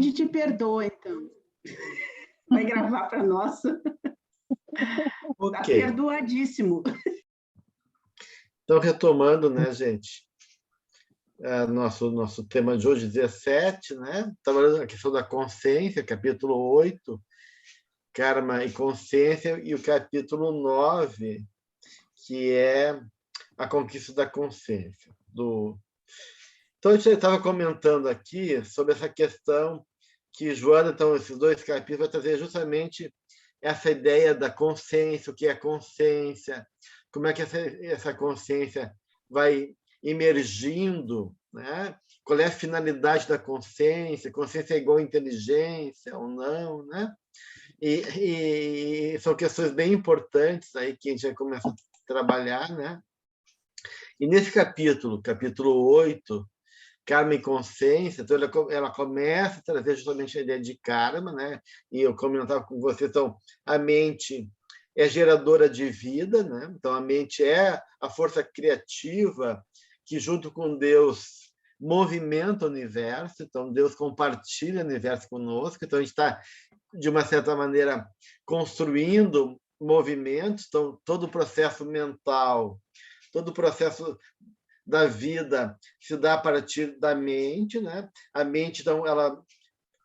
Cleide te perdoa, então. Vai gravar para nós. Está perdoadíssimo. Então, retomando, né, gente, nosso tema de hoje, 17, né? Trabalhando a questão da consciência, capítulo 8, karma e consciência, e o capítulo 9, que é a conquista da consciência. Então, a gente estava comentando aqui sobre essa questão que Joana, então, esses dois capítulos, vai trazer justamente essa ideia da consciência, o que é consciência, como é que essa consciência vai emergindo, né? Qual é a finalidade da consciência? Consciência é igual a inteligência ou não, né? E são questões bem importantes aí que a gente vai começar a trabalhar, né? E nesse capítulo 8, Karma e Consciência, então ela começa a trazer justamente a ideia de karma, né? E eu comentava com você, então, a mente é geradora de vida, né? Então, a mente é a força criativa que, junto com Deus, movimenta o universo. Então, Deus compartilha o universo conosco. Então, a gente está, de uma certa maneira, construindo movimentos. Então, todo o processo mental, todo o processo da vida se dá a partir da mente, né? A mente, então, ela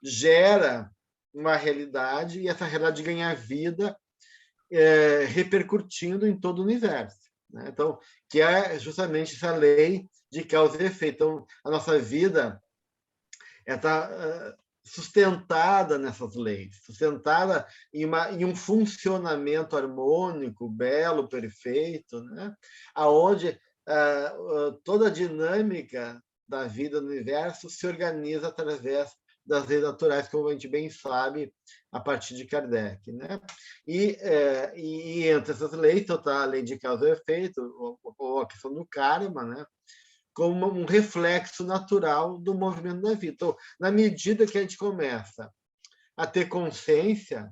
gera uma realidade e essa realidade ganha vida repercutindo em todo o universo, né? Então, que é justamente essa lei de causa e efeito. Então, a nossa vida está sustentada nessas leis, sustentada em um funcionamento harmônico, belo, perfeito, né? Aonde toda a dinâmica da vida no universo se organiza através das leis naturais, como a gente bem sabe, a partir de Kardec, né? E entre essas leis está a lei de causa e efeito, ou a questão do karma, né? Como um reflexo natural do movimento da vida. Então, na medida que a gente começa a ter consciência,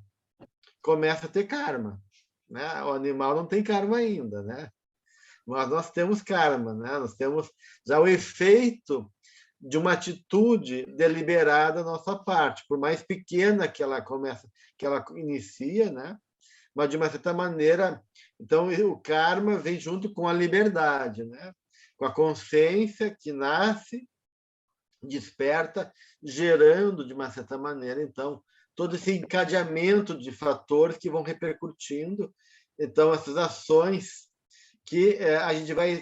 começa a ter karma, né? O animal não tem karma ainda, né? Mas nós temos karma, né? Nós temos já o efeito de uma atitude deliberada da nossa parte, por mais pequena que ela inicia, né? Mas de uma certa maneira, então o karma vem junto com a liberdade, né? Com a consciência que nasce, desperta, gerando de uma certa maneira, então, todo esse encadeamento de fatores que vão repercutindo, então essas ações que a gente vai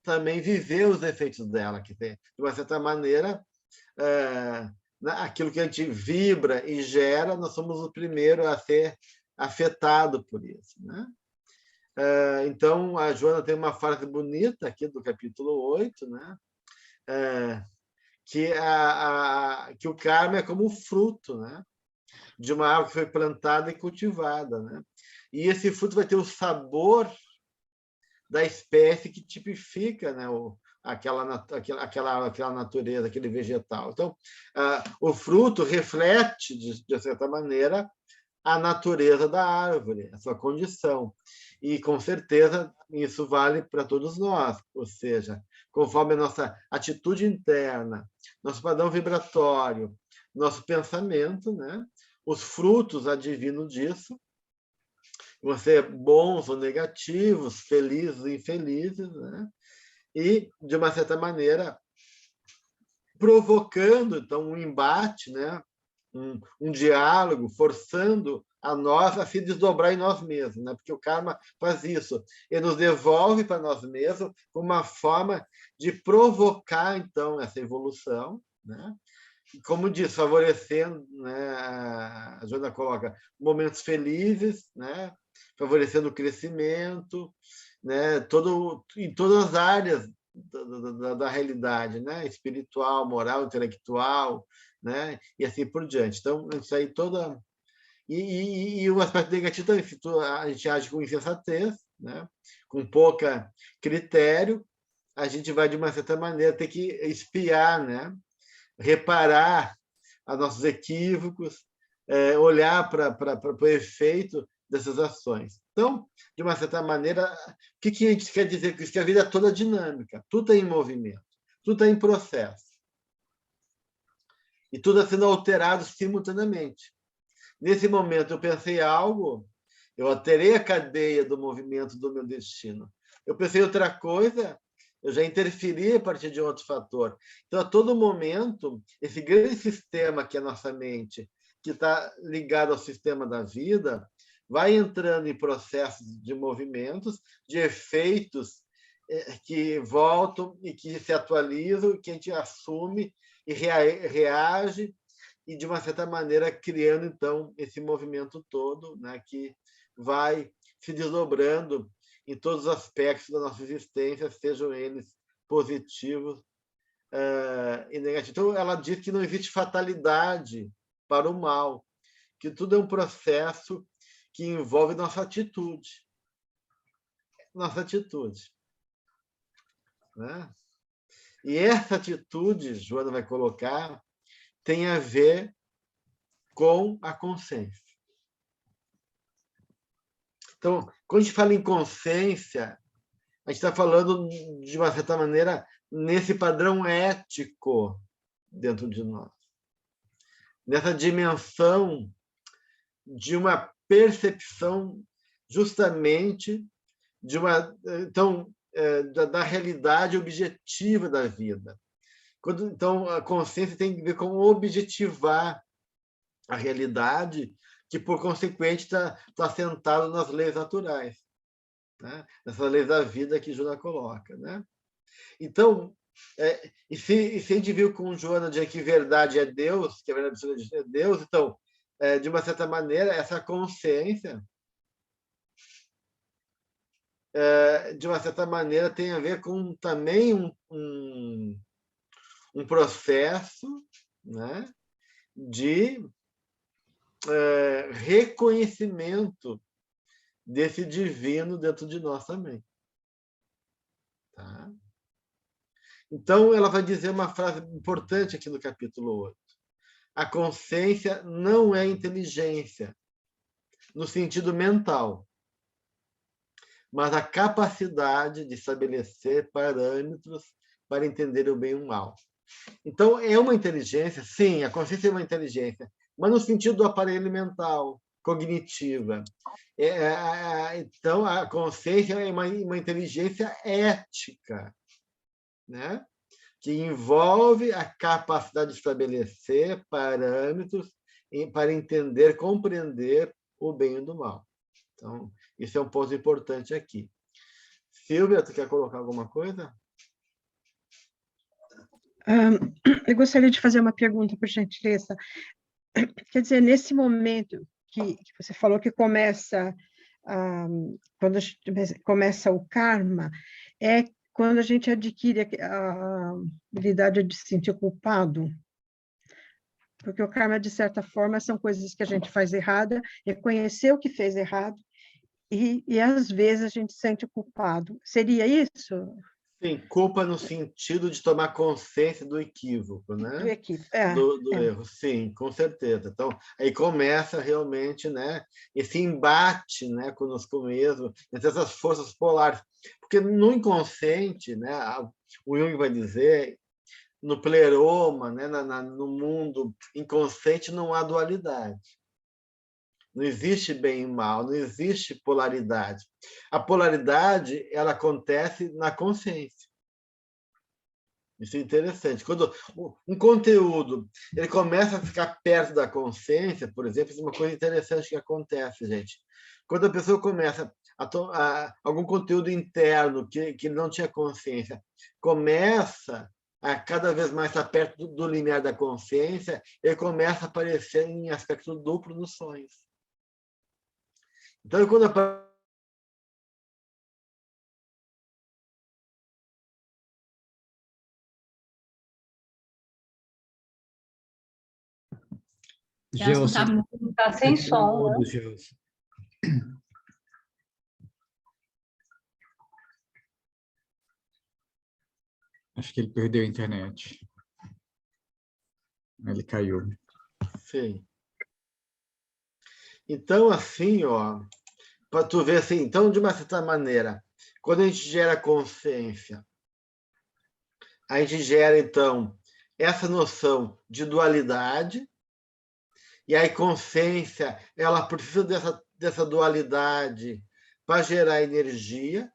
também viver os efeitos dela, que tem, de uma certa maneira, aquilo que a gente vibra e gera, nós somos o primeiro a ser afetado por isso, né? Então, a Joana tem uma frase bonita aqui do capítulo 8, né? Que o karma é como o fruto, né? De uma árvore que foi plantada e cultivada, né? E esse fruto vai ter o sabor da espécie que tipifica, né, aquela natureza, aquele vegetal. Então, o fruto reflete, de certa maneira, a natureza da árvore, a sua condição. E, com certeza, isso vale para todos nós. Ou seja, conforme a nossa atitude interna, nosso padrão vibratório, nosso pensamento, né, os frutos advinham disso, vão ser bons ou negativos, felizes ou infelizes, né? E, de uma certa maneira, provocando, então, um embate, né? Um diálogo, forçando a nós a se desdobrar em nós mesmos, né? Porque o karma faz isso, ele nos devolve para nós mesmos como uma forma de provocar, então, essa evolução, né? Como diz, favorecendo, né? A Joana coloca momentos felizes, né? Favorecendo o crescimento, né? Em todas as áreas da realidade, né? Espiritual, moral, intelectual, né? E assim por diante. Então, isso aí toda... E o aspecto negativo também, se a gente age com insensatez, né? Com pouca critério, a gente vai, de uma certa maneira, ter que espiar, né? Reparar os nossos equívocos, olhar para o efeito dessas ações. Então, de uma certa maneira, o que a gente quer dizer com isso? Que a vida é toda dinâmica, tudo está em movimento, tudo está em processo. E tudo está sendo alterado simultaneamente. Nesse momento, eu pensei algo, eu alterei a cadeia do movimento do meu destino. Eu pensei outra coisa, eu já interferi a partir de um outro fator. Então, a todo momento, esse grande sistema que é a nossa mente, que está ligado ao sistema da vida, vai entrando em processos de movimentos, de efeitos que voltam e que se atualizam, que a gente assume e reage, e, de uma certa maneira, criando, então, esse movimento todo, né, que vai se desdobrando em todos os aspectos da nossa existência, sejam eles positivos e negativos. Então, ela diz que não existe fatalidade para o mal, que tudo é um processo que envolve nossa atitude. Nossa atitude. Né? E essa atitude, Joana vai colocar, tem a ver com a consciência. Então, quando a gente fala em consciência, a gente está falando, de uma certa maneira, nesse padrão ético dentro de nós. Nessa dimensão de uma percepção justamente de uma, então, da realidade objetiva da vida. Então, a consciência tem a ver com objetivar a realidade, que, por consequente, está assentado nas leis naturais, né? Nessas leis da vida que Joana coloca. Né? Então, e se a gente viu com Joana de que verdade é Deus, que a verdade absoluta é Deus, então, de uma certa maneira, essa consciência, de uma certa maneira, tem a ver com também um processo, né, de reconhecimento desse divino dentro de nós também. Tá? Então, ela vai dizer uma frase importante aqui no capítulo 8. A consciência não é inteligência, no sentido mental, mas a capacidade de estabelecer parâmetros para entender o bem e o mal. Então, é uma inteligência, sim, a consciência é uma inteligência, mas no sentido do aparelho mental, cognitiva. Então, a consciência é uma inteligência ética, né? Que envolve a capacidade de estabelecer parâmetros para entender, compreender o bem e o mal. Então, isso é um ponto importante aqui. Silvia, tu quer colocar alguma coisa? Eu gostaria de fazer uma pergunta, por gentileza. Quer dizer, nesse momento que você falou que começa, quando começa o karma, é quando a gente adquire a habilidade de se sentir culpado. Porque o karma, de certa forma, são coisas que a gente faz errada, reconhecer o que fez errado, e às vezes a gente se sente culpado. Seria isso? Sim, culpa no sentido de tomar consciência do equívoco, né? Do equívoco, do erro, sim, com certeza. Então, aí começa realmente, né, esse embate, né, conosco mesmo, entre essas forças polares. Porque no inconsciente, né, o Jung vai dizer, no pleroma, né, no mundo inconsciente, não há dualidade. Não existe bem e mal, não existe polaridade. A polaridade, ela acontece na consciência. Isso é interessante. Quando um conteúdo ele começa a ficar perto da consciência, por exemplo, isso é uma coisa interessante que acontece, gente. Quando a pessoa começa algum conteúdo interno que ele não tinha consciência, começa a cada vez mais estar perto do limiar da consciência, ele começa a aparecer em aspecto duplo nos sonhos. Então, quando Gelson está sem som, né? Gelson. Acho que ele perdeu a internet. Ele caiu. Sim. Então, assim, ó, para tu ver assim, então, de uma certa maneira, quando a gente gera consciência, a gente gera, então, essa noção de dualidade, e a consciência ela precisa dessa dualidade para gerar energia,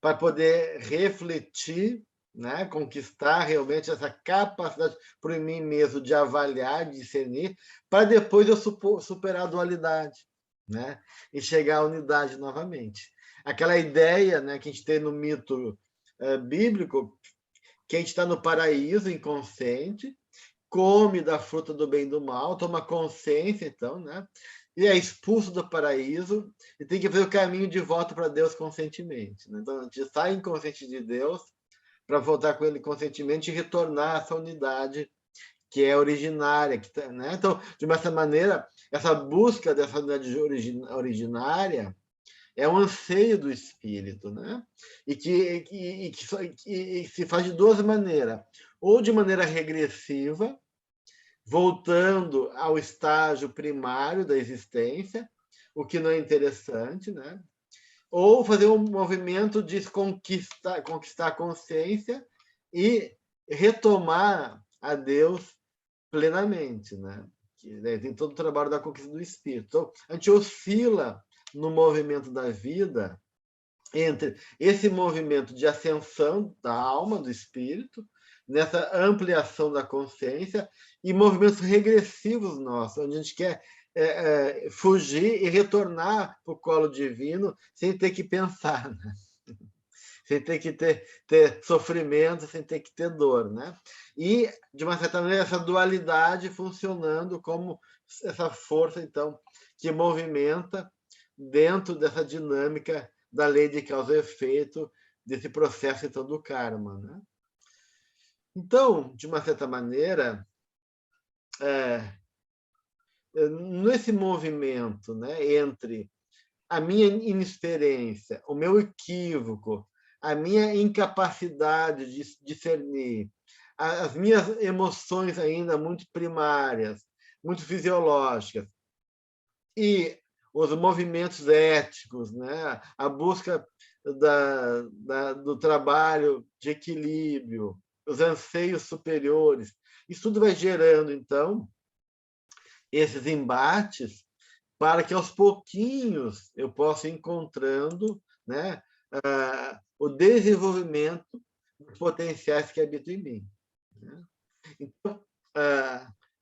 para poder refletir, né? Conquistar realmente essa capacidade por mim mesmo de avaliar, de discernir, para depois eu superar a dualidade, né? E chegar à unidade novamente. Aquela ideia, né, que a gente tem no mito bíblico, que a gente está no paraíso inconsciente, come da fruta do bem e do mal, toma consciência, então, né? E é expulso do paraíso e tem que fazer o caminho de volta para Deus conscientemente. Né? Então, a gente sai inconsciente de Deus para voltar com ele conscientemente e retornar a essa unidade que é originária. Né? Então, de uma certa maneira, essa busca dessa unidade originária é um anseio do espírito, né? E que se faz de duas maneiras. Ou de maneira regressiva, voltando ao estágio primário da existência, o que não é interessante, né? Ou fazer um movimento de conquistar a consciência e retomar a Deus plenamente, né? Tem todo o trabalho da conquista do espírito. Então, a gente oscila no movimento da vida entre esse movimento de ascensão da alma, do espírito, nessa ampliação da consciência, e movimentos regressivos nossos, onde a gente quer fugir e retornar para o colo divino sem ter que pensar, né? Sem ter que ter sofrimento, sem ter que ter dor, né? E, de uma certa maneira, essa dualidade funcionando como essa força, então, que movimenta dentro dessa dinâmica da lei de causa e efeito, desse processo, então, do karma, né? Então, de uma certa maneira, nesse movimento, né, entre a minha inexperiência, o meu equívoco, a minha incapacidade de discernir, as minhas emoções ainda muito primárias, muito fisiológicas, e os movimentos éticos, né? A busca do trabalho de equilíbrio, os anseios superiores, isso tudo vai gerando, então, esses embates para que, aos pouquinhos, eu possa ir encontrando, né, o desenvolvimento dos potenciais que habitam em mim. Né? Então,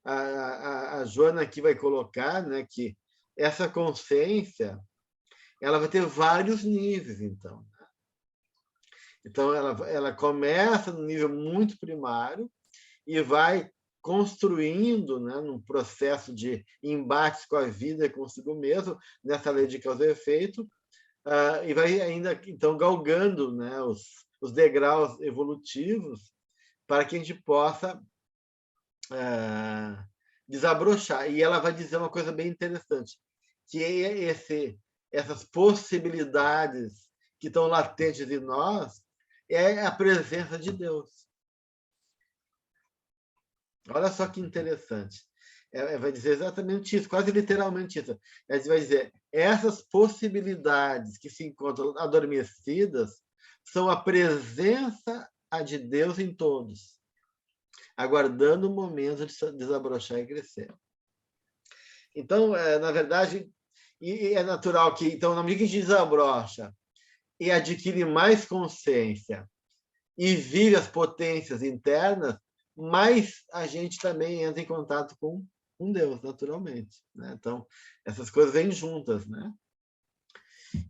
a Joana aqui vai colocar, né, que essa consciência ela vai ter vários níveis, então. Então, ela começa no nível muito primário e vai construindo, né, num processo de embates com a vida e consigo mesmo, nessa lei de causa e efeito, e vai ainda, então, galgando, né, os degraus evolutivos para que a gente possa desabrochar. E ela vai dizer uma coisa bem interessante, que essas possibilidades que estão latentes em nós é a presença de Deus. Olha só que interessante. Vai dizer exatamente isso, quase literalmente isso. Ela vai dizer, essas possibilidades que se encontram adormecidas são a presença de Deus em todos, aguardando o momento de desabrochar e crescer. Então, na verdade, é natural que, então, na medida que a gente desabrocha e adquire mais consciência e vive as potências internas, mais a gente também entra em contato com Deus, naturalmente. Né? Então, essas coisas vêm juntas. Né?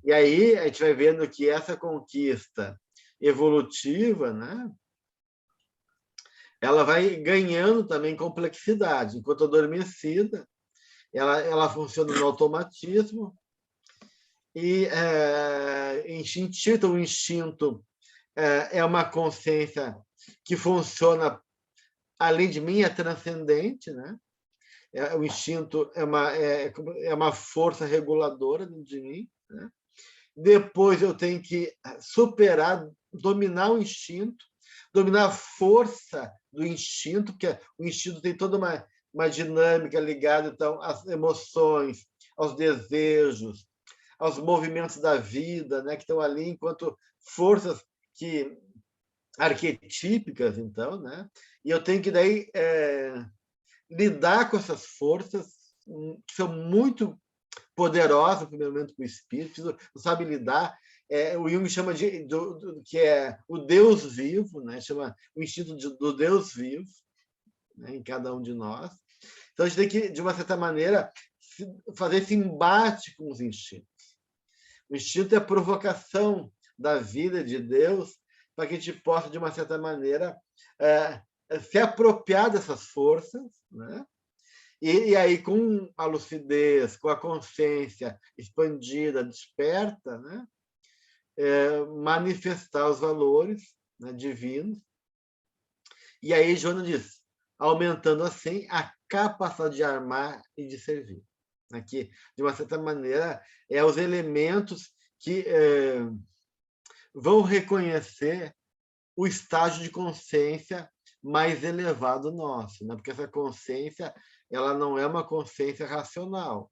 E aí, a gente vai vendo que essa conquista evolutiva, né, ela vai ganhando também complexidade. Enquanto adormecida, ela funciona no automatismo e instintivo. Então, o instinto é uma consciência que funciona além de mim, é transcendente, né? O instinto é uma força reguladora dentro de mim. Né? Depois eu tenho que superar, dominar o instinto, dominar a força do instinto, porque o instinto tem toda uma dinâmica ligada, então, às emoções, aos desejos, aos movimentos da vida, né, que estão ali enquanto forças que arquetípicas, então, né? E eu tenho que daí lidar com essas forças que são muito poderosas, primeiramente, com o espírito, não sabe lidar. O Jung chama que é o Deus vivo, né? Chama o instinto do Deus vivo, né? Em cada um de nós. Então, a gente tem que, de uma certa maneira, fazer esse embate com os instintos. O instinto é a provocação da vida de Deus para que a gente possa, de uma certa maneira, se apropriar dessas forças, né? E aí, com a lucidez, com a consciência expandida, desperta, né? Manifestar os valores, né, divinos. E aí, Joana diz, aumentando assim a capacidade de amar e de servir. Aqui, de uma certa maneira, os elementos que vão reconhecer o estágio de consciência mais elevado nosso, né? Porque essa consciência, ela não é uma consciência racional,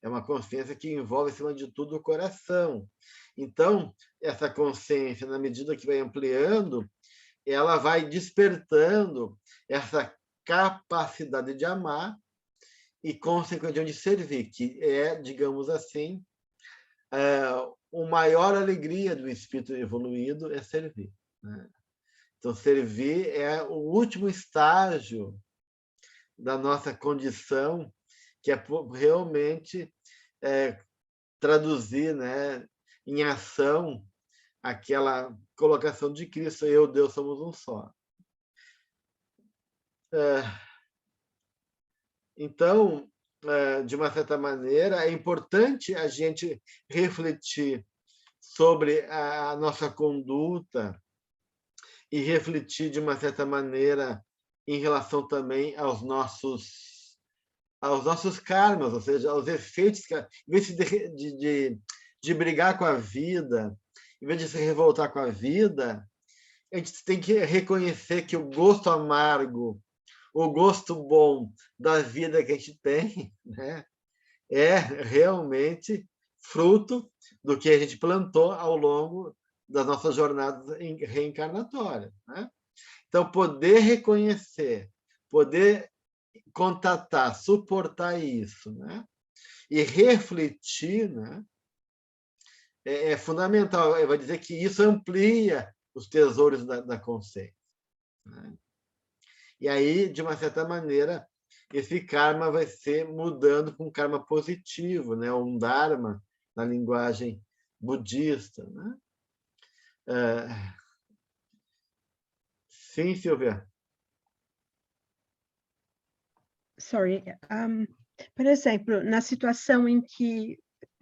é uma consciência que envolve, acima de tudo, o coração. Então, essa consciência, na medida que vai ampliando, ela vai despertando essa capacidade de amar e, consequentemente, de servir, que é, digamos assim, a maior alegria do espírito evoluído é servir, né? Então, servir é o último estágio da nossa condição, que é realmente traduzir, né, em ação aquela colocação de Cristo, eu e Deus somos um só. Então, de uma certa maneira, é importante a gente refletir sobre a nossa conduta e refletir, de uma certa maneira, em relação também aos nossos karmas, ou seja, aos efeitos que, em vez de brigar com a vida, em vez de se revoltar com a vida, a gente tem que reconhecer que o gosto amargo, o gosto bom da vida que a gente tem, né, é realmente fruto do que a gente plantou ao longo das nossas jornadas reencarnatórias, né? Então, poder reconhecer, poder contatar, suportar isso, né? E refletir, né? É fundamental. Eu vou dizer que isso amplia os tesouros da consciência, né? E aí, de uma certa maneira, esse karma vai ser mudando para um karma positivo, né? Um dharma na linguagem budista, né? Sim, Silvia. Sorry. Por exemplo, na situação em que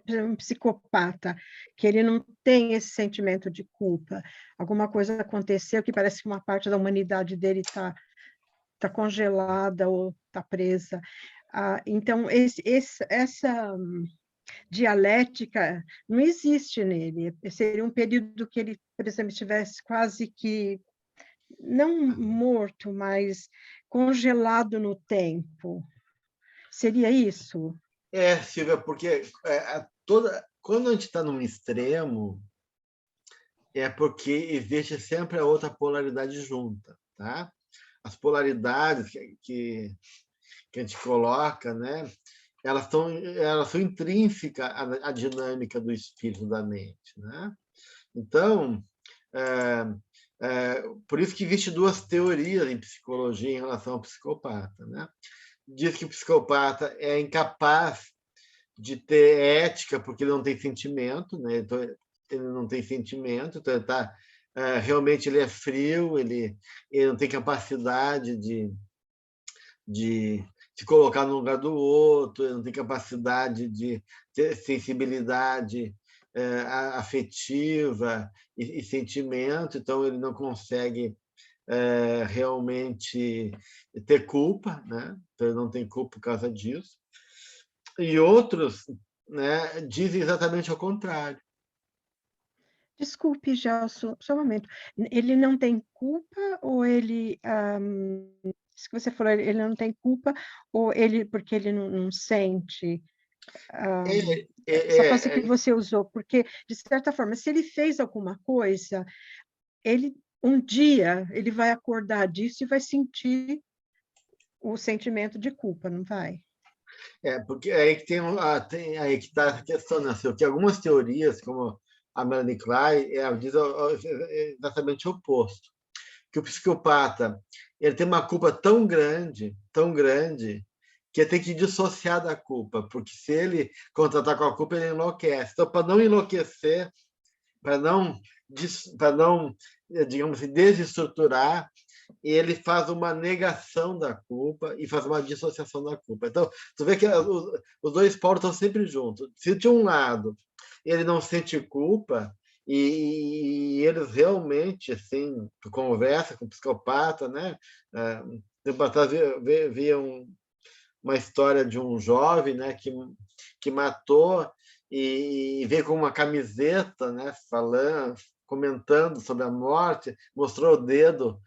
um psicopata, que ele não tem esse sentimento de culpa, alguma coisa aconteceu que parece que uma parte da humanidade dele está congelada ou está presa. Então, essa dialética não existe nele. Seria um período que ele, por exemplo, estivesse quase que, não morto, mas congelado no tempo. Seria isso? Silvia, porque quando a gente está num extremo, é porque existe sempre a outra polaridade junta, tá? As polaridades que a gente coloca, né? Elas são intrínsecas à dinâmica do espírito da mente, né? Então, por isso que existe duas teorias em psicologia em relação ao psicopata, né? Diz que o psicopata é incapaz de ter ética porque ele não tem sentimento, né? Então, ele não tem sentimento, então realmente ele é frio, ele não tem capacidade de se colocar no lugar do outro, ele não tem capacidade de ter sensibilidade afetiva e sentimento, então ele não consegue realmente ter culpa, né? Então ele não tem culpa por causa disso. E outros, né, dizem exatamente ao contrário. Desculpe, Gelson, só um momento. Ele não tem culpa ou ele... isso que você falou, ele não tem culpa ou ele porque ele não sente? Essa frase que você usou, porque, de certa forma, se ele fez alguma coisa, ele um dia ele vai acordar disso e vai sentir o sentimento de culpa, não vai? Porque é aí que aí que está a questão, né? Que algumas teorias, como a Melanie Klein, diz exatamente o oposto. Que o psicopata ele tem uma culpa tão grande, que ele tem que dissociar da culpa, porque se ele contratar com a culpa, ele enlouquece. Então, para não enlouquecer, para não, digamos assim, desestruturar, ele faz uma negação da culpa e faz uma dissociação da culpa. Então, tu vê que os dois polos estão sempre juntos. Se de um lado ele não sente culpa, e eles realmente, assim, tu conversa com o psicopata, né? Tempo atrás via uma história de um jovem, né, que matou e veio com uma camiseta, né, comentando sobre a morte, mostrou o dedo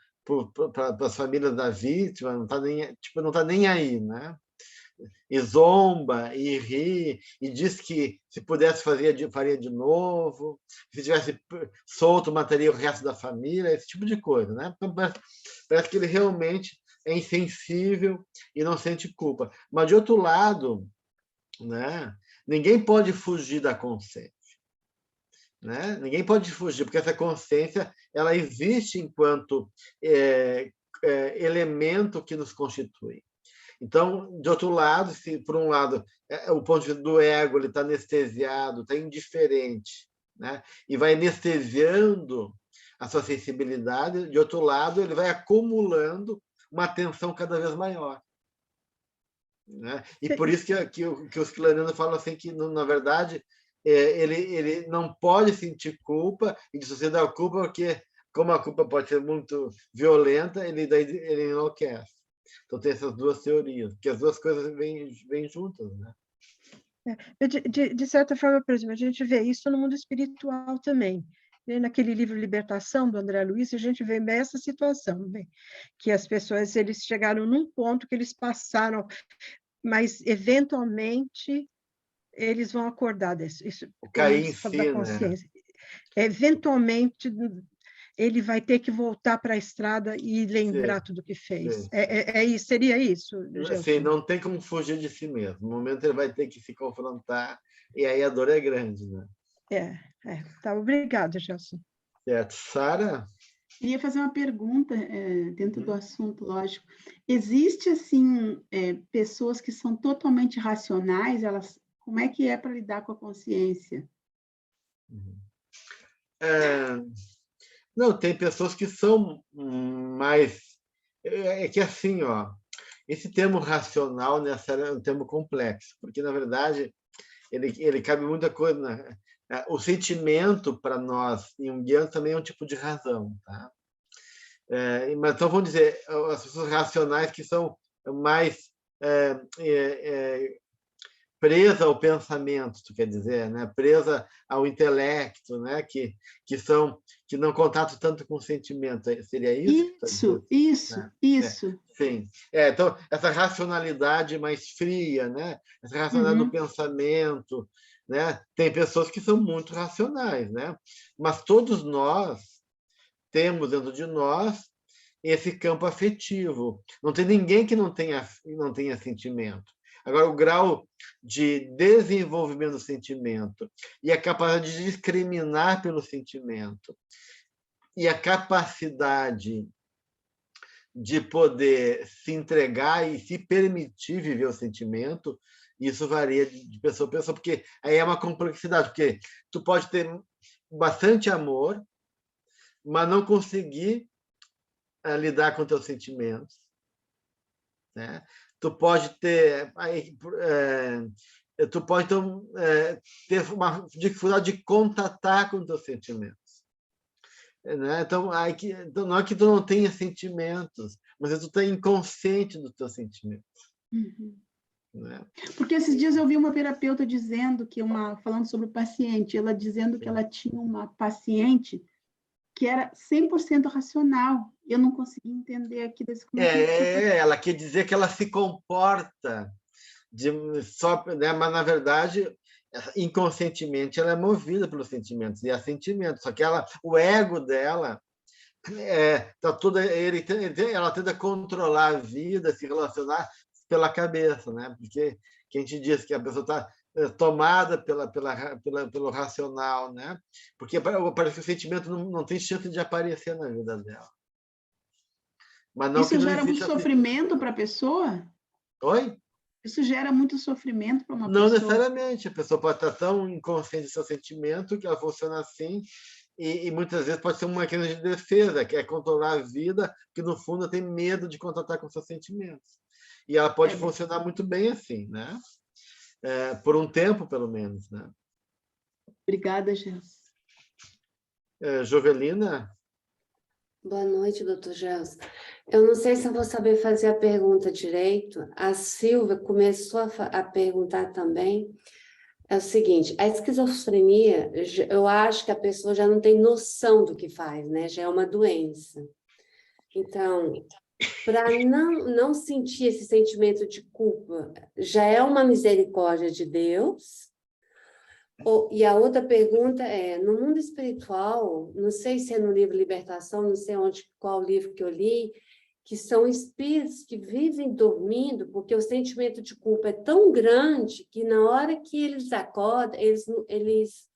para as famílias da vítima, não está nem aí, né? E zomba, e ri, e diz que se pudesse faria de novo, se tivesse solto, mataria o resto da família, esse tipo de coisa, né? Então, parece que ele realmente é insensível e não sente culpa. Mas, de outro lado, né, ninguém pode fugir da consciência. Né? Ninguém pode fugir, porque essa consciência ela existe enquanto elemento que nos constitui. Então, de outro lado, se por um lado o ponto de vista do ego ele está anestesiado, está indiferente, né? E vai anestesiando a sua sensibilidade, de outro lado ele vai acumulando uma tensão cada vez maior. Né? E por isso que os claranianos falam assim que, na verdade, ele não pode sentir culpa e dissociar da culpa, porque, como a culpa pode ser muito violenta, ele enlouquece. Então, tem essas duas teorias, porque as duas coisas vêm juntas. Né? De certa forma, por exemplo, a gente vê isso no mundo espiritual também. Naquele livro Libertação, do André Luiz, a gente vê essa situação, que as pessoas eles chegaram num ponto que eles passaram, mas, eventualmente, eles vão acordar disso. Isso, cair em si, da consciência. Né? Eventualmente, ele vai ter que voltar para a estrada e lembrar tudo que fez. Seria isso, Assim, não tem como fugir de si mesmo. No momento ele vai ter que se confrontar, e aí a dor é grande. Né? Tá, obrigada, Gelson. Certo. Sara? Queria fazer uma pergunta dentro do assunto, lógico. Existe, assim, pessoas que são totalmente racionais, como é que é para lidar com a consciência? Não, tem pessoas que são mais... É que assim, ó, esse termo racional nessa é um termo complexo, porque, na verdade, ele cabe muita coisa. Né? O sentimento, para nós, em junguiano, também é um tipo de razão. Tá? Mas, então, vamos dizer, as pessoas racionais que são mais presa ao pensamento, tu quer dizer, né? Presa ao intelecto, né? Que não contatam tanto com o sentimento. Seria isso? Isso. Sim. Então, essa racionalidade mais fria, né? Essa racionalidade do pensamento, né? Tem pessoas que são muito racionais, né? Mas todos nós temos dentro de nós esse campo afetivo. Não tem ninguém que não tenha sentimento. Agora, o grau de desenvolvimento do sentimento e a capacidade de discriminar pelo sentimento e a capacidade de poder se entregar e se permitir viver o sentimento, isso varia de pessoa a pessoa, porque aí é uma complexidade, porque tu pode ter bastante amor, mas não conseguir lidar com teus sentimentos, né? Tu pode ter ter uma dificuldade de contatar com teus sentimentos, né? Então não é que tu não tenha sentimentos, mas tu está inconsciente dos teus sentimentos. Né? Porque esses dias eu vi uma terapeuta dizendo falando sobre o paciente, ela dizendo que ela tinha uma paciente que era 100% racional. Eu não consegui entender aqui desse ela quer dizer que ela se comporta né? Mas, na verdade, inconscientemente, ela é movida pelos sentimentos, e há sentimentos. Só que o ego dela ela tenta controlar a vida, se relacionar pela cabeça, né? Porque quem te diz que a pessoa está tomada pelo racional, né? Porque parece que o sentimento não tem chance de aparecer na vida dela. Mas não que Isso não gera muito exista... sofrimento para a pessoa? Oi? Isso gera muito sofrimento para uma Não pessoa? necessariamente. A pessoa pode estar tão inconsciente do seu sentimento que ela funciona assim, e muitas vezes pode ser uma mecanismo de defesa, que é controlar a vida, que no fundo tem medo de contatar com seus sentimentos. E ela pode funcionar muito bem assim, né? Por um tempo, pelo menos, né? Obrigada, Gels. Jovelina? Boa noite, doutor Gels. Eu não sei se eu vou saber fazer a pergunta direito. A Silvia começou a perguntar também. É o seguinte, a esquizofrenia, eu acho que a pessoa já não tem noção do que faz, né? Já é uma doença. Então, para não sentir esse sentimento de culpa, já é uma misericórdia de Deus? E a outra pergunta é, no mundo espiritual, não sei se é no livro Libertação, não sei qual livro que eu li, que são espíritos que vivem dormindo, porque o sentimento de culpa é tão grande que na hora que eles acordam, eles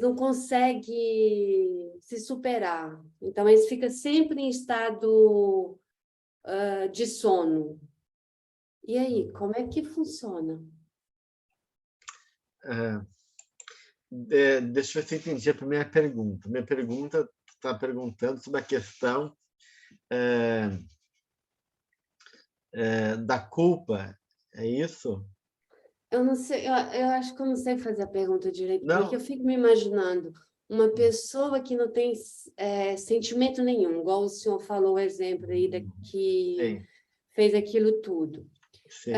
não conseguem se superar. Então, eles ficam sempre em estado de sono. E aí, como é que funciona? Deixa eu ver se eu entendi a primeira pergunta. Minha pergunta está perguntando sobre a questão da culpa, é isso? Eu não sei, eu acho que eu não sei fazer a pergunta direito, Não. porque eu fico me imaginando uma pessoa que não tem sentimento nenhum, igual o senhor falou o exemplo aí que fez aquilo tudo. Sim.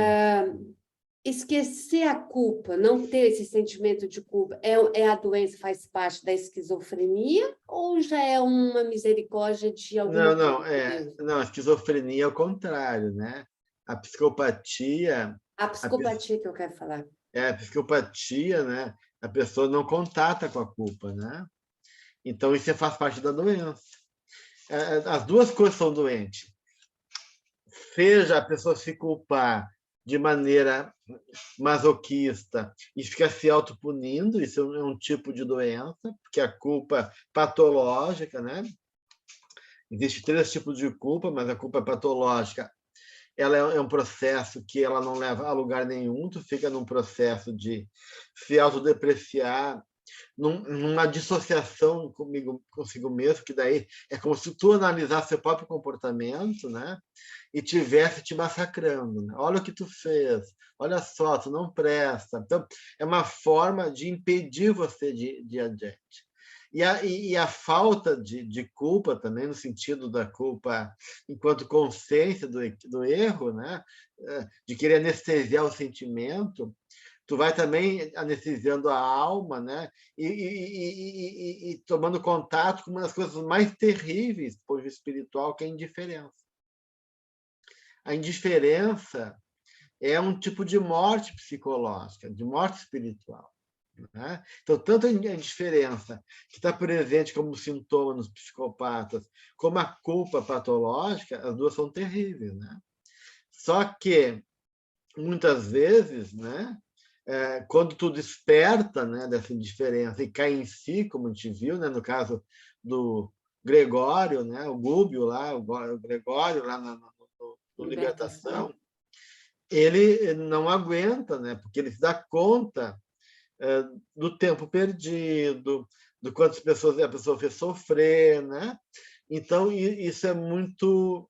Esquecer a culpa, não ter esse sentimento de culpa, a doença, faz parte da esquizofrenia ou já é uma misericórdia de alguma coisa? Não, a esquizofrenia é o contrário, né? A psicopatia... A psicopatia que eu quero falar. A psicopatia, né? A pessoa não contata com a culpa, né? Então, isso faz parte da doença. As duas coisas são doentes. Seja a pessoa se culpar de maneira masoquista e ficar se autopunindo, isso é um tipo de doença, porque a culpa patológica, né? Existem 3 tipos de culpa, mas a culpa patológica, ela é um processo que ela não leva a lugar nenhum, tu fica num processo de se autodepreciar, numa dissociação consigo mesmo, que daí é como se tu analisasse seu próprio comportamento, né? E tivesse te massacrando. Né? Olha o que tu fez, olha só, tu não presta. Então, é uma forma de impedir você de ir adiante. E a falta de culpa também, no sentido da culpa enquanto consciência do erro, né? De querer anestesiar o sentimento, tu vai também anestesiando a alma, né? E tomando contato com uma das coisas mais terríveis do ponto de vista espiritual, que é a indiferença. A indiferença é um tipo de morte psicológica, de morte espiritual. Né? Então, tanto a indiferença, que está presente como sintoma nos psicopatas, como a culpa patológica, as duas são terríveis. Né? Só que, muitas vezes, né, quando tu desperta, né, dessa indiferença e cai em si, como a gente viu, né, no caso do Gregório, né, o Gúbio lá, o Gregório lá no Libertação, ele não aguenta, né, porque ele se dá conta do tempo perdido, do quantas pessoas a pessoa fez sofrer, né? Então, isso é muito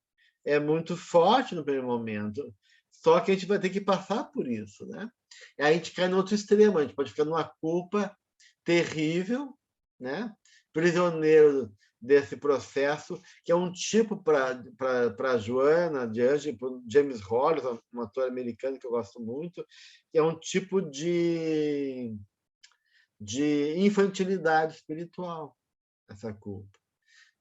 forte no primeiro momento. Só que a gente vai ter que passar por isso, né? E aí a gente cai no outro extremo, a gente pode ficar numa culpa terrível, né? Prisioneiro desse processo, que é um tipo para Joana de Anjos, para James Hollis, um ator americano que eu gosto muito, que é um tipo de infantilidade espiritual, essa culpa.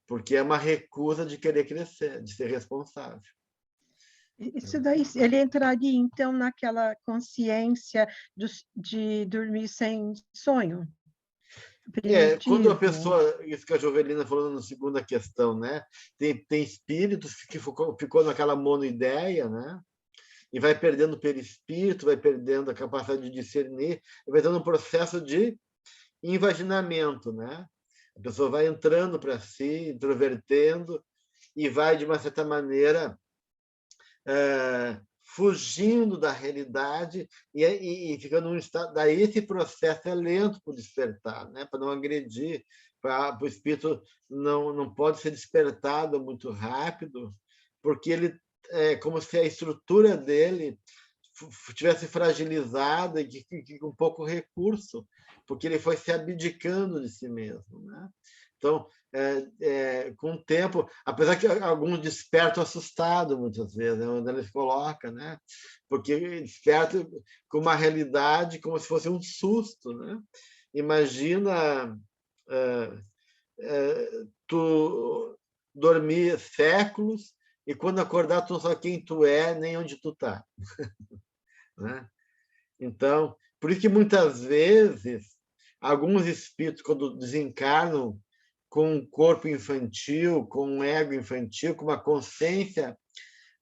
Porque é uma recusa de querer crescer, de ser responsável. Isso daí, ele entraria, então, naquela consciência de dormir sem sonho? Quando a primitivo. pessoa, isso que a Jovelina falou na segunda questão, né? Tem espíritos que ficou naquela monoideia, né? E vai perdendo o perispírito, vai perdendo a capacidade de discernir, vai tendo um processo de invaginamento, né? A pessoa vai entrando para si, introvertendo, e vai, de uma certa maneira, fugindo da realidade e ficando num estado. Daí esse processo é lento para o despertar, né? Para não agredir, para o espírito não pode ser despertado muito rápido, porque ele é como se a estrutura dele tivesse fragilizada e com pouco recurso, porque ele foi se abdicando de si mesmo, né? Então, com o tempo, apesar que alguns despertam assustados muitas vezes, né, onde eles colocam, né? Porque despertam com uma realidade como se fosse um susto, né? Imagina tu dormir séculos e quando acordar tu não sabe quem tu é nem onde tu tá, né? Então, por isso que muitas vezes alguns espíritos, quando desencarnam com um corpo infantil, com um ego infantil, com uma consciência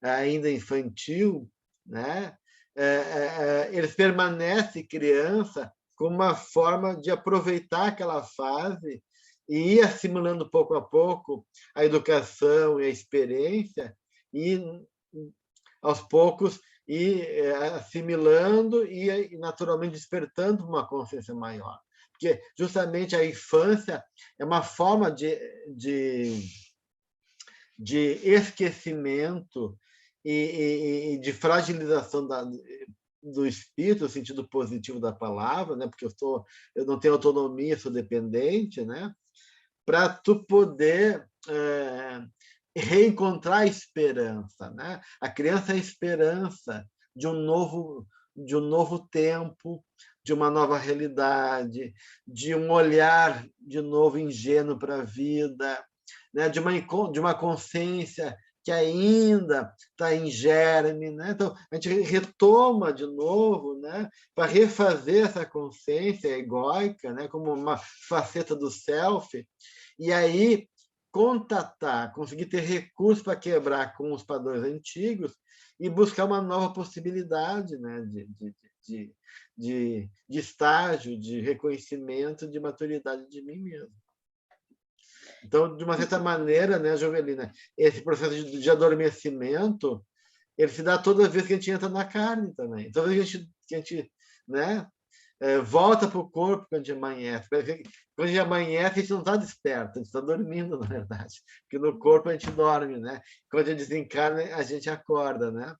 ainda infantil, né? Eles permanecem criança como uma forma de aproveitar aquela fase e ir assimilando pouco a pouco a educação e a experiência e, aos poucos, ir assimilando e naturalmente despertando uma consciência maior. Porque justamente a infância é uma forma de esquecimento e de fragilização do espírito, no sentido positivo da palavra, né? Porque eu não tenho autonomia, sou dependente, né? Para tu poder reencontrar a esperança, né? A criança é a esperança de um novo tempo, de uma nova realidade, de um olhar de novo ingênuo para a vida, né? De uma consciência que ainda está em germe, né? Então a gente retoma de novo, né? Para refazer essa consciência egóica, né? Como uma faceta do self, e aí contatar, conseguir ter recursos para quebrar com os padrões antigos e buscar uma nova possibilidade, né? de estágio, de reconhecimento, de maturidade de mim mesmo. Então, de uma certa maneira, né, Jovelina, esse processo de adormecimento, ele se dá toda vez que a gente entra na carne também. Toda vez que a gente né, volta para o corpo quando a gente amanhece. Quando a gente amanhece, a gente não está desperto, a gente está dormindo, na verdade. Porque no corpo a gente dorme, né? Quando a gente desencarna, a gente acorda, né?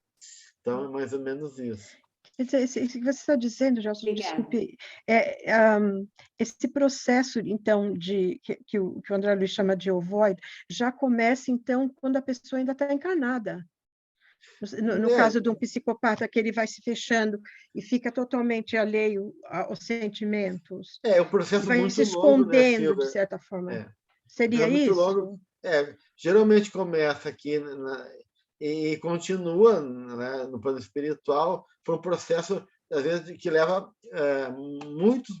Então, é mais ou menos isso. Isso que você está dizendo, Gelson, desculpe, esse processo, então, que o André Luiz chama de ovoide, já começa, então, quando a pessoa ainda está encarnada. No caso de um psicopata, que ele vai se fechando e fica totalmente alheio aos sentimentos. É um processo vai muito se longo, né, escondendo, Silvia? de certa forma. É Seria muito isso? longo. Geralmente começa aqui e continua, né, no plano espiritual por um processo, às vezes, que leva muitos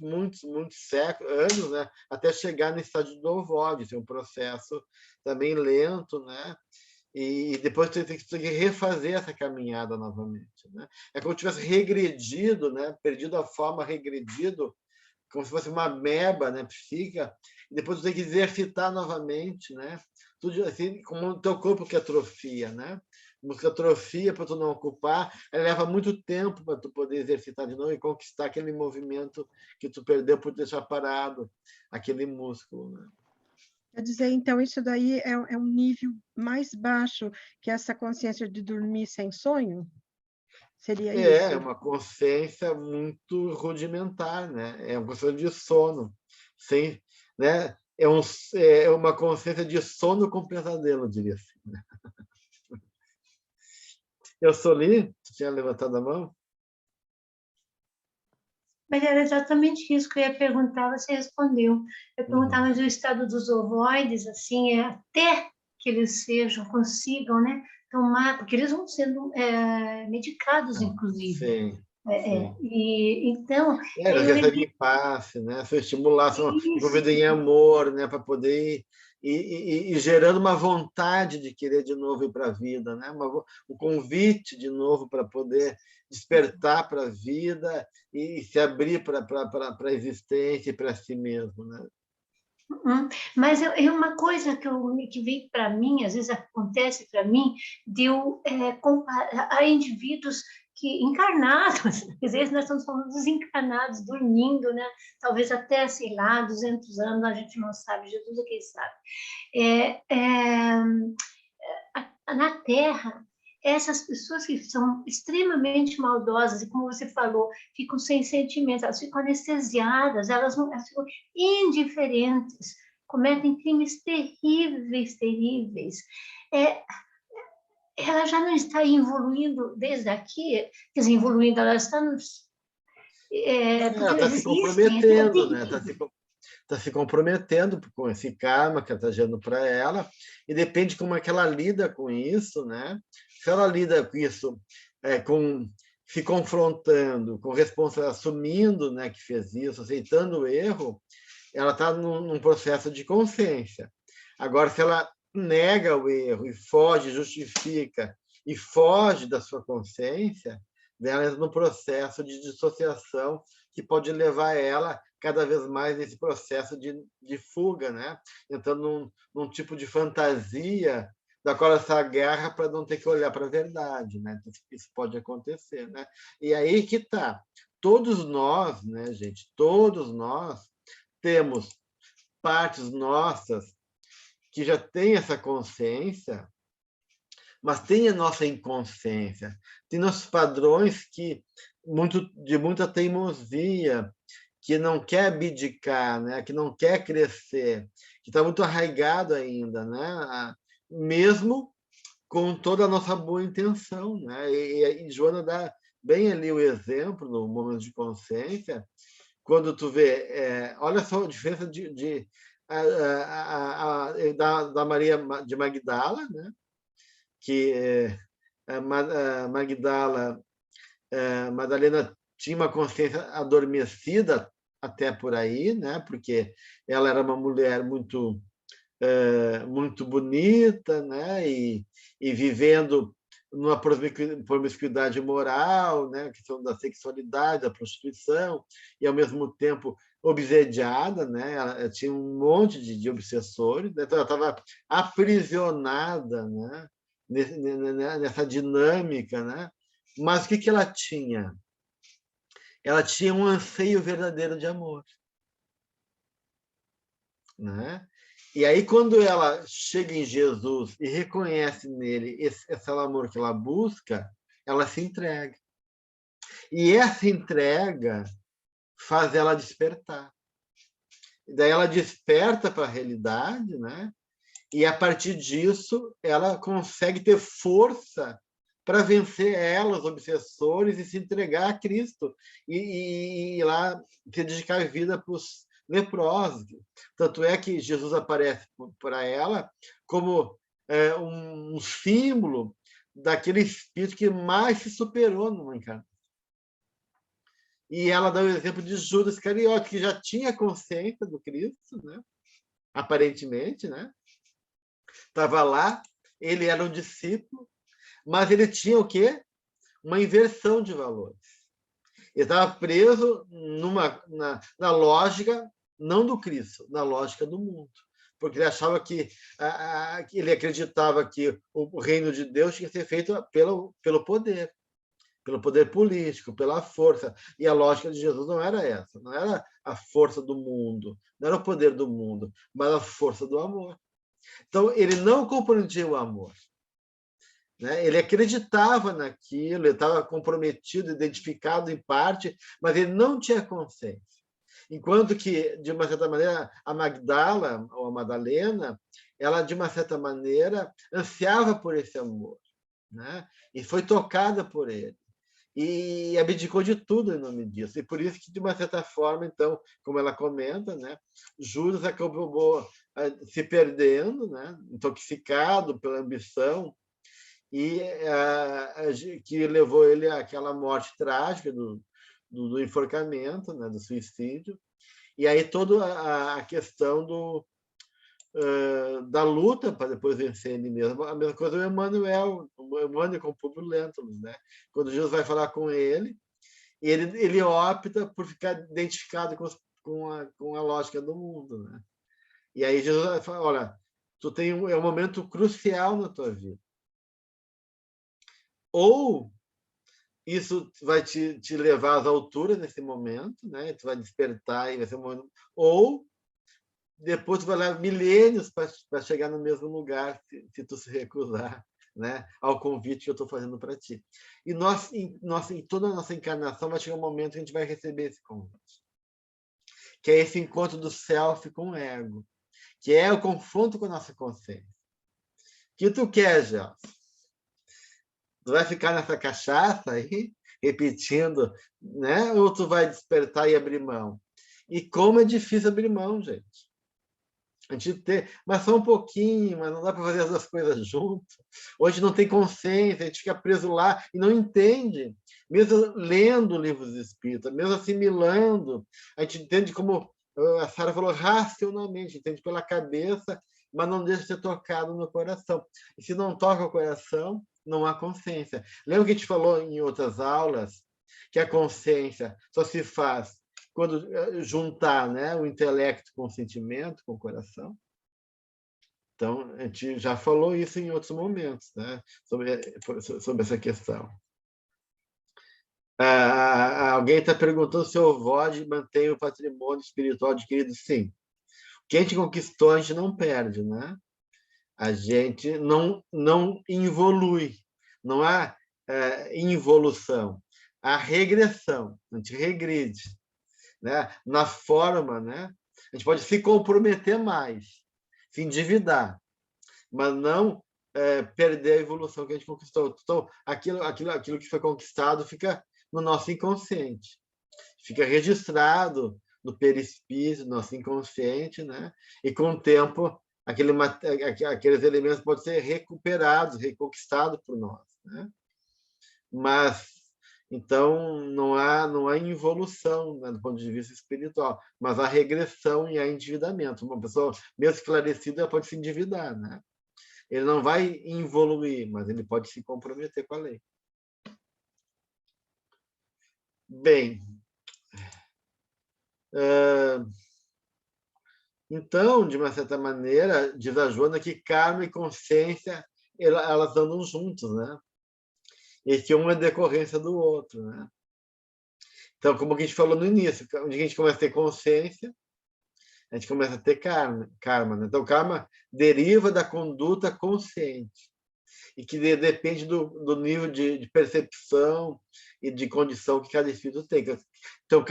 séculos, anos, né, até chegar no estágio do ovoide. É um processo também lento, né? E depois você tem que refazer essa caminhada novamente, né? É como se tivesse regredido, né? Perdido a forma, regredido, como se fosse uma ameba, né? Psíquica, e depois você tem que exercitar novamente, né? Tudo assim, como o teu corpo que atrofia, né? A múscula atrofia para tu não ocupar, ela leva muito tempo para tu poder exercitar de novo e conquistar aquele movimento que tu perdeu por deixar parado aquele músculo, né? Quer dizer, então, isso daí é um nível mais baixo que essa consciência de dormir sem sonho? Seria isso? É uma consciência muito rudimentar, né? É uma consciência de sono, sem, né? É uma consciência de sono com pesadelo, eu diria assim, né? Eu sou Li, tu tinha levantado a mão? Mas era exatamente isso que eu ia perguntar, você respondeu. Eu perguntava do estado dos ovoides, assim, até que eles consigam, né, tomar, porque eles vão sendo medicados, inclusive. Sim. E então Eles eu recebem passe, né? São estimulados, são envolvidos em amor, né? Para poder ir gerando uma vontade de querer de novo ir para a vida, né? Um convite de novo para poder despertar para a vida e se abrir para a existência e para si mesmo, né? Mas uma coisa que vem para mim, às vezes acontece para mim, de eu comparar a indivíduos que encarnados, às vezes nós estamos falando dos encarnados, dormindo, né? Talvez até, sei lá, 200 anos, a gente não sabe, Jesus é quem sabe. Na Terra, essas pessoas que são extremamente maldosas, e como você falou, ficam sem sentimentos, elas ficam anestesiadas, elas ficam indiferentes, cometem crimes terríveis, terríveis. Ela já não está evoluindo desde aqui, quer dizer, evoluindo, ela está nos... Ela está se comprometendo, né? Está se comprometendo com esse karma que está gerando para ela, e depende como é que ela lida com isso, né? Se ela lida com isso, se confrontando, com responsável, assumindo, né, que fez isso, aceitando o erro, ela está num processo de consciência. Agora, se ela nega o erro e foge, justifica e foge da sua consciência, ela entra num processo de dissociação que pode levar ela cada vez mais nesse processo de fuga, né? Entrando num tipo de fantasia da qual essa guerra para não ter que olhar para a verdade, né? Isso pode acontecer, né? E aí que tá. Todos nós, né, gente? Todos nós temos partes nossas que já têm essa consciência, mas tem a nossa inconsciência, tem nossos padrões de muita teimosia, que não quer abdicar, né? Que não quer crescer, que está muito arraigado ainda, né? Mesmo com toda a nossa boa intenção, né? E Joana dá bem ali o exemplo no momento de consciência, quando tu vê, olha só a diferença da Maria de Magdala, né? Que Madalena tinha uma consciência adormecida até por aí, né? Porque ela era uma mulher muito bonita, né? E vivendo numa promiscuidade moral, né? A questão da sexualidade, da prostituição, e ao mesmo tempo obsediada, né? Ela tinha um monte de obsessores, né? Então ela estava aprisionada, né? Nessa dinâmica, né? Mas o que ela tinha? Ela tinha um anseio verdadeiro de amor, né? E aí, quando ela chega em Jesus e reconhece nele esse amor que ela busca, ela se entrega. E essa entrega faz ela despertar. E daí ela desperta para a realidade, né? E, a partir disso, ela consegue ter força para vencer ela, os obsessores, e se entregar a Cristo. E ir lá se dedicar a vida para os leprosos. Tanto é que Jesus aparece para ela como um símbolo daquele espírito que mais se superou numa encarnação. E ela dá o exemplo de Judas Iscariote, que já tinha consciência do Cristo, né? Aparentemente, né? Estava lá, ele era um discípulo, mas ele tinha o quê? Uma inversão de valores. Ele estava preso na lógica, não do Cristo, na lógica do mundo. Porque ele achava ele acreditava que o reino de Deus tinha que ser feito pelo poder político, pela força. E a lógica de Jesus não era essa, não era a força do mundo, não era o poder do mundo, mas a força do amor. Então, ele não compreendia o amor, né? Ele acreditava naquilo, ele estava comprometido, identificado em parte, mas ele não tinha consciência. Enquanto que, de uma certa maneira, a Magdala, ou a Madalena, ela, de uma certa maneira, ansiava por esse amor, né? E foi tocada por ele. E abdicou de tudo em nome disso. E por isso que, de uma certa forma, então, como ela comenta, né, Judas acabou se perdendo, né, intoxicado pela ambição, e que levou ele àquela morte trágica do enforcamento, né, do suicídio. E aí toda a questão da luta para depois vencer ele mesmo. A mesma coisa o Emmanuel com o Publio Lentulus, né? Quando Jesus vai falar com ele, ele opta por ficar identificado com a lógica do mundo, né? E aí Jesus vai falar, olha, é um momento crucial na tua vida. Ou isso vai te levar às alturas nesse momento, né? Tu vai despertar e vai ser um momento. Ou depois tu vai levar milênios para chegar no mesmo lugar se tu se recusar, né? Ao convite que eu estou fazendo para ti. E em toda a nossa encarnação vai chegar um momento que a gente vai receber esse convite, que é esse encontro do self com o ego, que é o confronto com a nossa consciência. O que tu quer, já? Tu vai ficar nessa cachaça aí, repetindo, né? Ou tu vai despertar e abrir mão? E como é difícil abrir mão, gente. A gente tem, mas só um pouquinho, mas não dá para fazer as duas coisas junto. Hoje não tem consciência, a gente fica preso lá e não entende. Mesmo lendo livros espíritas, mesmo assimilando, a gente entende como a Sara falou, racionalmente, entende pela cabeça, mas não deixa de ser tocado no coração. E se não toca o coração, não há consciência. Lembra que a gente falou em outras aulas que a consciência só se faz quando juntar, né, o intelecto com o sentimento, com o coração? Então, a gente já falou isso em outros momentos, né, sobre essa questão. Alguém está perguntando se o VOD mantém o patrimônio espiritual adquirido. Sim. O que a gente conquistou, a gente não perde, né? A gente não evolui. Não há involução. Há regressão. A gente regride. Né? Na forma, né? A gente pode se comprometer mais, se endividar, mas não perder a evolução que a gente conquistou. Então, aquilo que foi conquistado fica no nosso inconsciente, fica registrado no perispírito, no nosso inconsciente, né? E com o tempo aqueles elementos podem ser recuperados, reconquistados por nós, né? Mas então não há involução, né, do ponto de vista espiritual, mas há regressão e há endividamento. Uma pessoa mesmo esclarecida pode se endividar, né? Ele não vai evoluir, mas ele pode se comprometer com a lei. Bem, então, de uma certa maneira, diz a Joana que karma e consciência elas andam juntos, né? E que um é decorrência do outro, né? Então, como a gente falou no início, onde a gente começa a ter consciência, a gente começa a ter karma, né? Então, karma deriva da conduta consciente e que depende do nível de percepção e de condição que cada espírito tem. Então,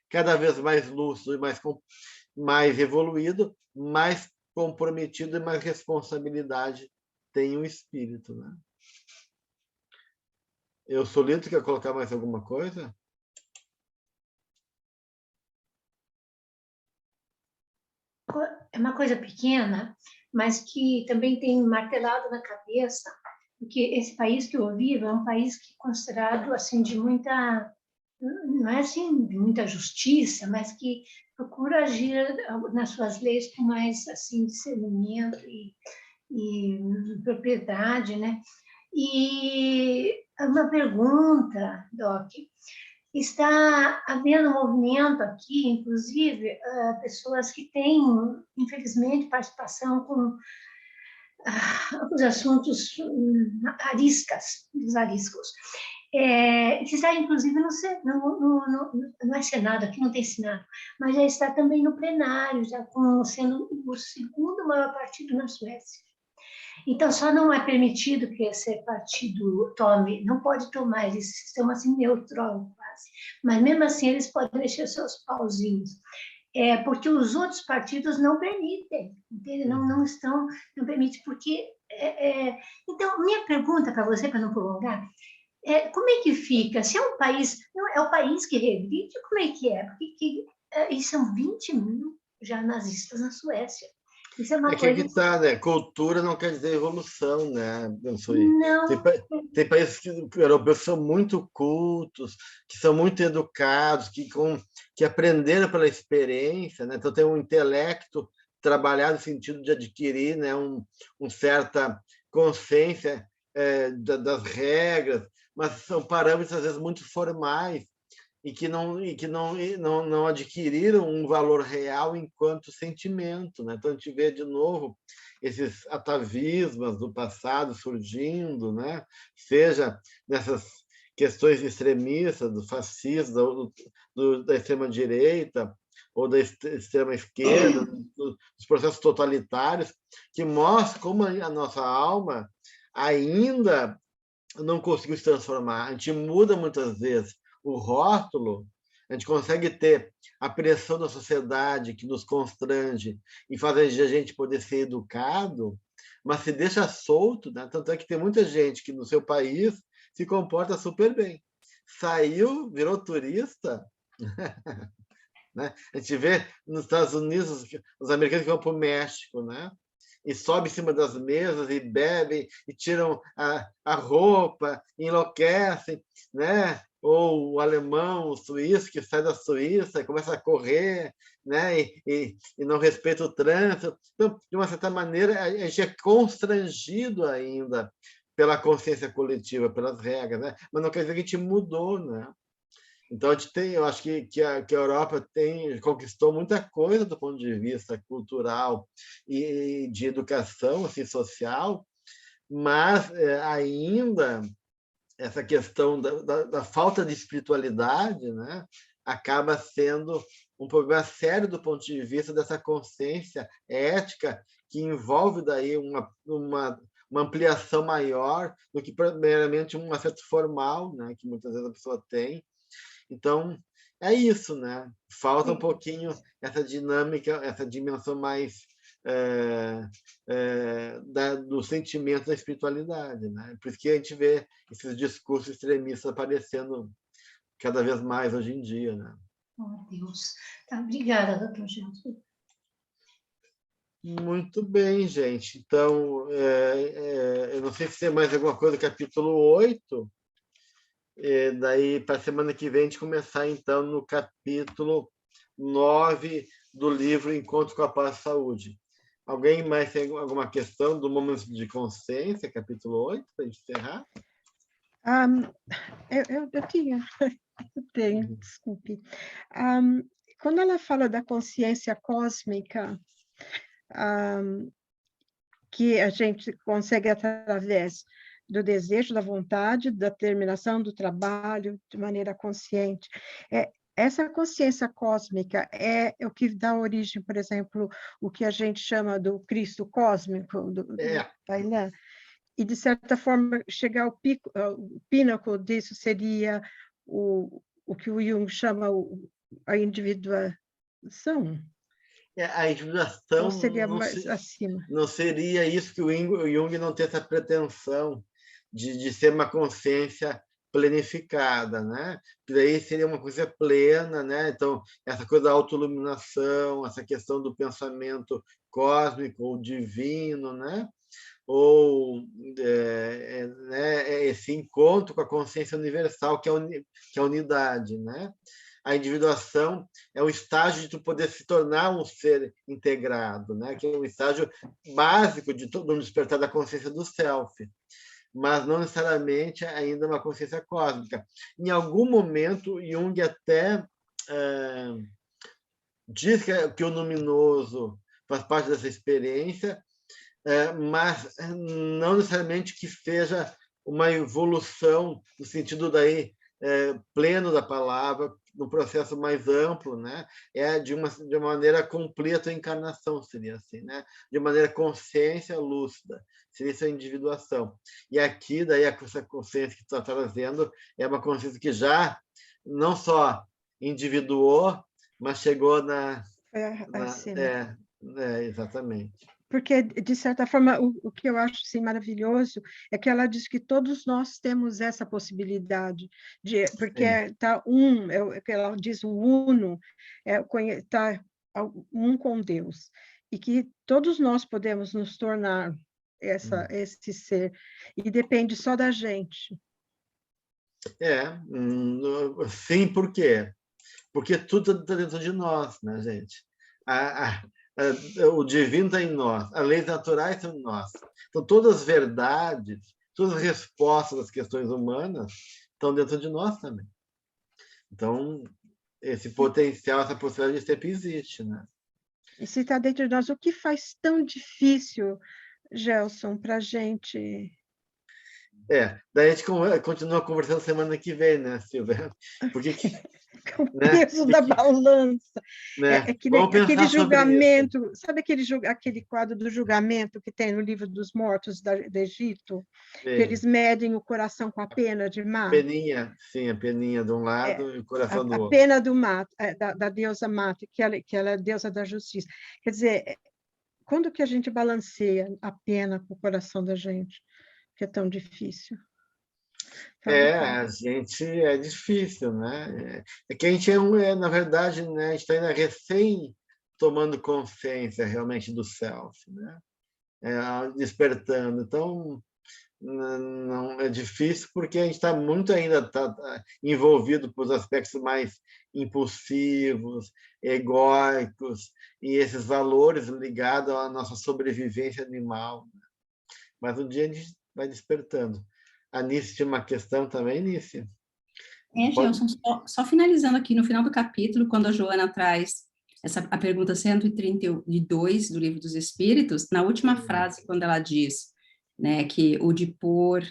cada vez mais lúcido e mais evoluído, mais comprometido e mais responsabilidade tem o espírito, né? Eu Solito, quer colocar mais alguma coisa? É uma coisa pequena, mas que também tem martelado na cabeça, porque esse país que eu vivo é um país que é considerado assim de muita, não é assim de muita justiça, mas que procura agir nas suas leis com mais assim discernimento e propriedade, né? E uma pergunta, Doc, está havendo um movimento aqui, inclusive, pessoas que têm, infelizmente, participação com os assuntos dos ariscos. Que está, inclusive, não é Senado, aqui não tem Senado, mas já está também no plenário, já sendo o segundo maior partido na Suécia. Então, só não é permitido que esse partido tome, não pode tomar, eles são assim neutral quase, mas mesmo assim eles podem mexer seus pauzinhos, porque os outros partidos não permitem, entende? Não permitem, porque... Então, minha pergunta para você, para não prolongar, como é que fica? Se é um país, não é o país que regride, como é que é? Porque são 20 mil já nazistas na Suécia. Isso é uma É que coisa... aqui tá, né? Cultura não quer dizer evolução, né? Não, Tem países europeus que são muito cultos, que são muito educados, que aprenderam pela experiência, né? Então tem um intelecto trabalhado no sentido de adquirir, né? Certa consciência das regras, mas são parâmetros às vezes muito formais e que não adquiriram um valor real enquanto sentimento, né? Então a gente vê de novo esses atavismos do passado surgindo, né? Seja nessas questões extremistas, do fascismo, da extrema direita ou da extrema esquerda, dos processos totalitários, que mostram como a nossa alma ainda não conseguiu se transformar. A gente muda muitas vezes o rótulo, a gente consegue ter a pressão da sociedade que nos constrange e faz a gente poder ser educado, mas se deixa solto, né? Tanto é que tem muita gente que no seu país se comporta super bem. Saiu, virou turista, né? A gente vê nos Estados Unidos os americanos que vão para o México, né? E sobem em cima das mesas e bebem e tiram a roupa, enlouquecem, né? Ou o alemão, o suíço, que sai da Suíça e começa a correr, né? E não respeita o trânsito. Então, de uma certa maneira, a gente é constrangido ainda pela consciência coletiva, pelas regras, né? Mas não quer dizer que a gente mudou, né? Então, eu acho que a Europa conquistou muita coisa do ponto de vista cultural e de educação assim, social, mas ainda essa questão da falta de espiritualidade, né, acaba sendo um problema sério do ponto de vista dessa consciência ética que envolve daí uma ampliação maior do que meramente um aspecto formal, né, que muitas vezes a pessoa tem. Então, é isso, né? Falta um pouquinho essa dinâmica, essa dimensão mais do sentimento da espiritualidade, né? Por isso que a gente vê esses discursos extremistas aparecendo cada vez mais hoje em dia, né? Oh, Deus. Tá, obrigada, doutor Gelson. Muito bem, gente. Então, eu não sei se tem mais alguma coisa do capítulo 8. Daí, para a semana que vem, a gente começar, então, no capítulo 9 do livro Encontro com a Paz e Saúde. Alguém mais tem alguma questão do momento de consciência, capítulo 8, para a gente encerrar? Eu tenho, desculpe. Quando ela fala da consciência cósmica, que a gente consegue através do desejo, da vontade, da determinação do trabalho de maneira consciente. Essa consciência cósmica é o que dá origem, por exemplo, o que a gente chama do Cristo cósmico, do Tailã. E, de certa forma, chegar ao pináculo disso seria o que o Jung chama a individuação. A individuação ou seria mais acima? Não seria isso que o Jung não tem essa pretensão de ser uma consciência planificada, né? Que daí seria uma coisa plena, né? Então, essa coisa da autoiluminação, essa questão do pensamento cósmico ou divino, né? Ou esse encontro com a consciência universal, que é a unidade, né? A individuação é o estágio de tu poder se tornar um ser integrado, né? Que é o estágio básico de todo um despertar da consciência do self, mas não necessariamente ainda uma consciência cósmica. Em algum momento, Jung até diz que o luminoso faz parte dessa experiência, mas não necessariamente que seja uma evolução no sentido daí pleno da palavra, num processo mais amplo, né? De uma maneira completa a encarnação, seria assim, né? De maneira consciência lúcida, seria essa individuação. E aqui, daí, essa consciência que tu está trazendo é uma consciência que já não só individuou, mas chegou exatamente. Porque, de certa forma, o que eu acho assim, maravilhoso é que ela diz que todos nós temos essa possibilidade, porque está que ela diz o uno, está um com Deus. e que todos nós podemos nos tornar esse ser, e depende só da gente. Sim, por quê? Porque tudo está dentro de nós, né, gente? O divino está em nós, as leis naturais estão em nós. Então, todas as verdades, todas as respostas às questões humanas estão dentro de nós também. Então, esse potencial, essa possibilidade sempre existe, né? E se está dentro de nós, o que faz tão difícil, Gelson, para a gente... Daí a gente continua conversando semana que vem, né, Silvia? Porque o peso da balança. Né? É que nem aquele julgamento, sabe aquele quadro do julgamento que tem no livro dos mortos do Egito? Que eles medem o coração com a pena de mar? Peninha, sim, a peninha de um lado e o coração do outro. A pena do mar, da deusa Mata, que ela é a deusa da justiça. Quer dizer, quando que a gente balanceia a pena com o coração da gente? Que é tão difícil. A gente é difícil, né? É que a gente na verdade, né, a gente está ainda recém tomando consciência realmente do self, né? Despertando. Então, não é difícil porque a gente está muito ainda envolvido por aspectos mais impulsivos, egóicos e esses valores ligados à nossa sobrevivência animal. Mas um dia a gente vai despertando. A Nícia tinha uma questão também, Nícia? Gelson, só finalizando aqui no final do capítulo, quando a Joana traz a pergunta 132 do Livro dos Espíritos, na última frase, quando ela diz, né, que o de pôr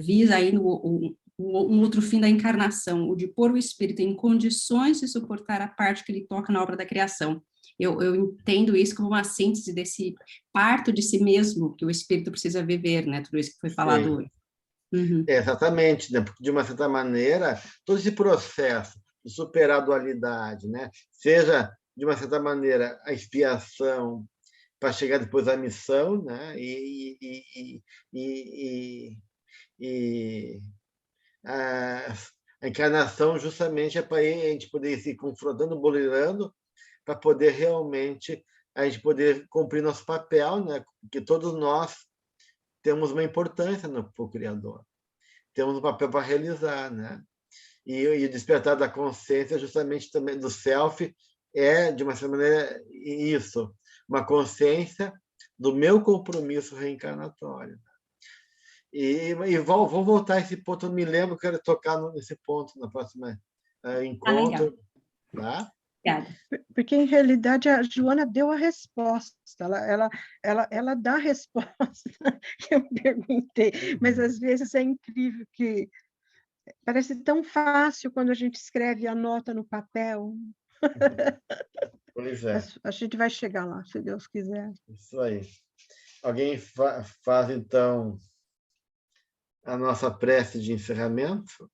visa aí um outro fim da encarnação, o de pôr o espírito em condições de suportar a parte que ele toca na obra da criação. Eu entendo isso como uma síntese desse parto de si mesmo que o espírito precisa viver, né? Tudo isso que foi falado hoje. Exatamente, né? Porque, de uma certa maneira, todo esse processo de superar a dualidade, né? Seja, de uma certa maneira, a expiação para chegar depois à missão, né? A encarnação justamente é para a gente poder ir se confrontando, boleirando, para poder realmente a gente poder cumprir nosso papel, né? Porque todos nós temos uma importância no Criador, temos um papel para realizar, né? E o despertar da consciência, justamente também do self, de uma certa maneira, isso, uma consciência do meu compromisso reencarnatório. E vou voltar a esse ponto, eu me lembro que eu quero tocar nesse ponto na próxima encontro. Tá? Porque, em realidade, a Joana deu a resposta, ela dá a resposta que eu perguntei, mas às vezes é incrível que parece tão fácil quando a gente escreve e anota no papel. Pois é. A gente vai chegar lá, se Deus quiser. Isso aí. Alguém faz, então, a nossa prece de encerramento?